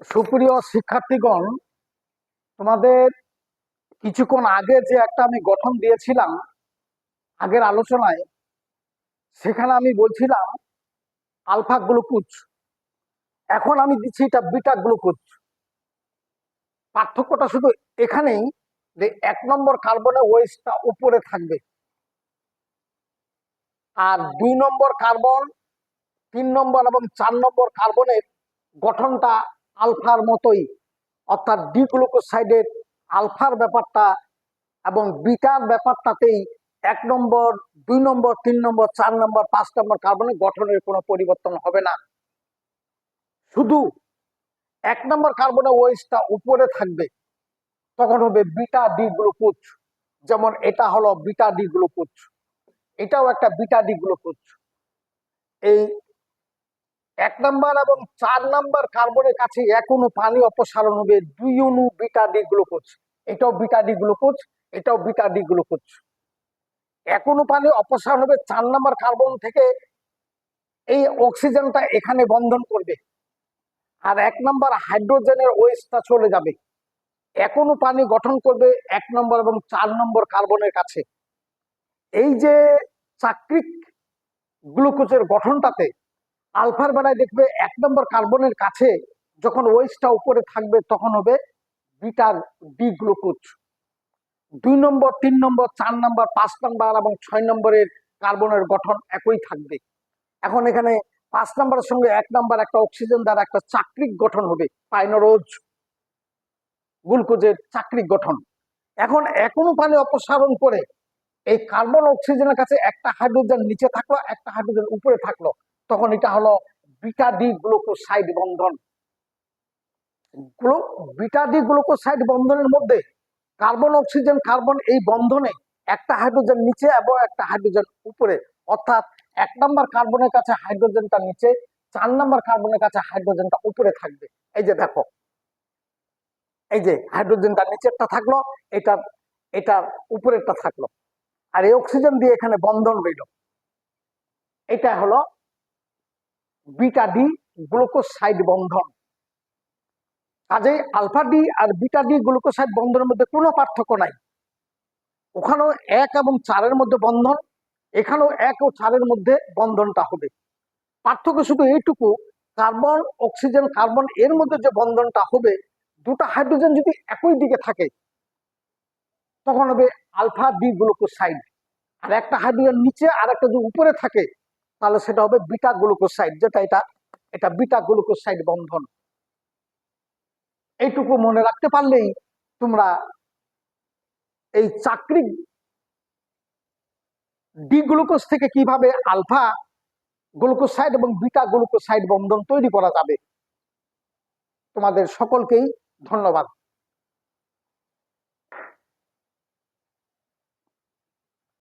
সুপ্রিয় শিক্ষার্থীগণ, তোমাদের কিছুক্ষণ আগে যে একটা আমি গঠন দিয়েছিলাম আগের আলোচনায়, সেখানে আমি বলছিলাম আলফা গ্লুকোজ, এখন আমি দিচ্ছি এটা বিটা গ্লুকোজ। পার্থক্যটা শুধু এখানেই যে 1 নম্বর কার্বনের ওয়েটটা উপরে থাকবে, আর 2 নম্বর কার্বন, 3 নম্বর এবং 4 নম্বর কার্বনের গঠনটা আলফার মতোই, অর্থাৎ ডি গ্লুকোসাইডের আলফার ব্যাপারটা এবং বিটার ব্যাপারটাতেই 1 নম্বর, 2 নম্বর, 3 নম্বর, 4 নম্বর, 5 নম্বর কার্বনের গঠনের কোনো পরিবর্তন হবে না। শুধু 1 নম্বর কার্বনের ওয়েটটা উপরে থাকবে, তখন হবে বিটা ডি গ্লুকোজ। যেমন এটা হলো বিটা ডি গ্লুকোজ, এটাও একটা বিটা ডি গ্লুকোজ। এই 1 নম্বর এবং 4 নম্বর কার্বনের কাছে 1 অণু পানি অপসারণ হবে 2 অণু বিটা ডি গ্লুকোজ। এটাও বিটা ডি গ্লুকোজ, এটাও বিটা ডি গ্লুকোজ। 1 অণু পানি অপসারণ হবে 4 নম্বর কার্বন থেকে, এই অক্সিজেনটা এখানে বন্ধন করবে, আর 1 নম্বর হাইড্রোজেনের ওয়েস্টটা চলে যাবে। 1 অণু পানি গঠন করবে 1 নম্বর এবং 4 নম্বর কার্বনের কাছে। এই যে চাক্রিক গ্লুকোজের গঠনটাতে আলফার বেলায় দেখবে 1 নম্বর কার্বনের কাছে যখন ওয়েস্টটা উপরে থাকবে, তখন হবে বিটা ডি গ্লুকোজ। 2 নম্বর, 3 নম্বর, 4 নম্বর, 5 নম্বর এবং 6 নম্বরের কার্বনের গঠন একই থাকবে। এখন এখানে 5 নম্বরের সঙ্গে 1 নম্বর একটা অক্সিজেন দ্বারা একটা চাক্রিক গঠন হবে, পাইনোরোজ গ্লুকোজের চাক্রিক গঠন। এখন 1 অণু পানি অপসারণ করে এই কার্বন অক্সিজেনের কাছে একটা হাইড্রোজেন নিচে থাকলো, একটা হাইড্রোজেন উপরে থাকলো, তখন এটা হলো বিটা ডি গ্লুকোসাইড বন্ধন। বিটা ডি গ্লুকোসাইড বন্ধনের মধ্যে কার্বন অক্সিজেন কার্বন এই বন্ধনে একটা হাইড্রোজেন নিচে এবং একটা হাইড্রোজেন উপরে, অর্থাৎ 1 নম্বর কার্বনের কাছে হাইড্রোজেনটা নিচে, 4 নম্বর কার্বনের কাছে হাইড্রোজেনটা উপরে থাকবে। এই যে দেখো, এই যে হাইড্রোজেনটা নিচেরটা থাকলো, এটার উপরেরটা থাকলো, আর এই অক্সিজেন দিয়ে এখানে বন্ধন হইল। এটা হলো বিটা ডি গ্লুকোসাইড বন্ধন। কাজে আলফা ডি আর বিটা ডি গ্লুকোসাইড বন্ধনের মধ্যে কোনো পার্থক্য নাই। ওখানেও 1 এবং 4-এর মধ্যে বন্ধন, এখানেও 1 ও 4-এর মধ্যে বন্ধনটা হবে। পার্থক্য শুধু এইটুকু, কার্বন অক্সিজেন কার্বন এর মধ্যে যে বন্ধনটা হবে, দুটো হাইড্রোজেন যদি একই দিকে থাকে, তখন হবে আলফা ডি গ্লুকোসাইড। আর একটা হাইড্রোজেন নিচে আর একটা যদি উপরে থাকে, তাহলে সেটা হবে বিটা গ্লুকোসাইড, যেটা এটা বিটা গ্লুকোসাইড বন্ধন। এইটুকু মনে রাখতে পারলেই তোমরা এই চাক্রিক ডি গ্লুকোজ থেকে কিভাবে আলফা গ্লুকোসাইড এবং বিটা গ্লুকোসাইড বন্ধন তৈরি করা যাবে। তোমাদের সকলকেই ধন্যবাদ।